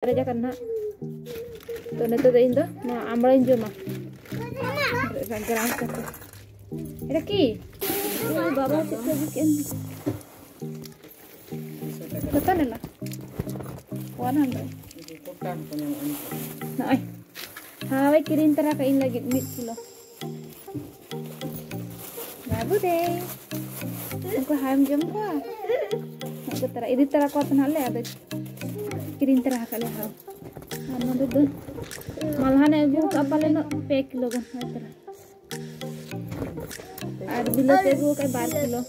aja karena tuh itu deh itu nah ambilin cuma gerak satu ada ki bawa kita bikin betul lah 100 nah hawe kirim terakain lagi mid kilo babu deh aku ham jam kah aku tera ini tera kuat nale ada kirim terah kali hal anu tuh malahan aja apa leno pe kilo kan tera ada bilo tego kayak 12 kilo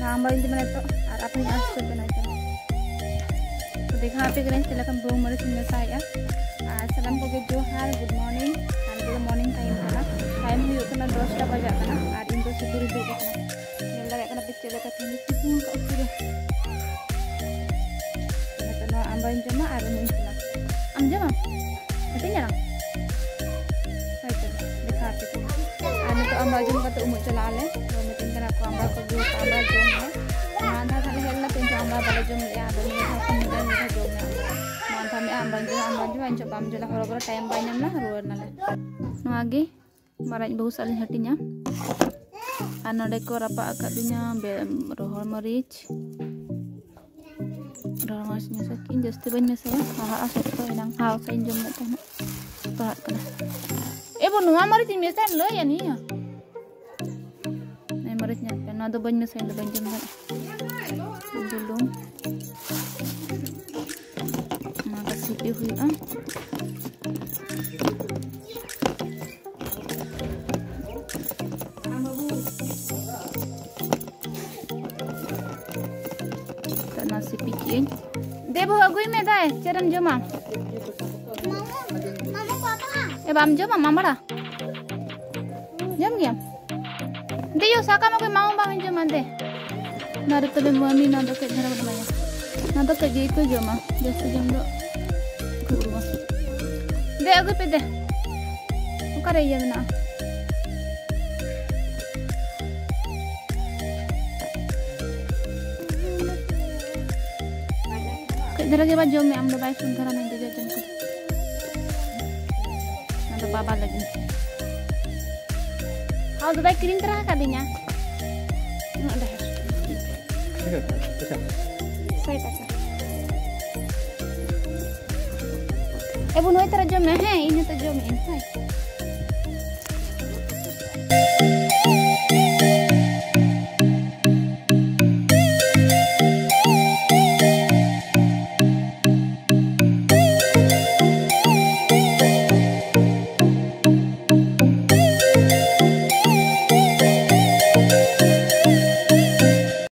Ambalin di mana itu apa yang harus kita देखा आप सिलेकन bro मरे सुनने saya salam ko ge johar good morning and good morning time hu kana 10 ta baja kana ar indo situr du kana yel dare kana picture ka thini situ ka usure kana ambalin jama ar mun sila am jama katanya lang देखा आप ani to ambal jam ka to umu chalale to metin kana ko ambal ko jo ambal jom hai manda kali hella pen ambal bala jom ya do ni ha kun dan ni jom na manda me ambal jo anjo bam jela horo time banyak lah ruar nale no age maraj bahu salin hatinya anode ko rapa akadinya rohor marich nya sakin jasti banyak saya ha asok to inang ha sain jom na tana pahat kana bu nuwa marich mesan lo ya ni ya nay marich nya na do banyak saya do banjam na belum makasih hui nasi bikin debo agui me dai charan joma bam joma mamara jam gya deyo saka ma koi mau bam joma de nare tobe mami na do ke dhara bamaya na do ke ge ko joma jastu jom do kurwa de agui pe de ukare ya na इधर के बाद जो मैं हम लोग bike सुन करा नहीं दे जम को ना तो पापा लगी हाउ तो बाइक किरिंग तरह का दिnya ada saya tak bu noi तरह जो मैं है इन तो जो मैं है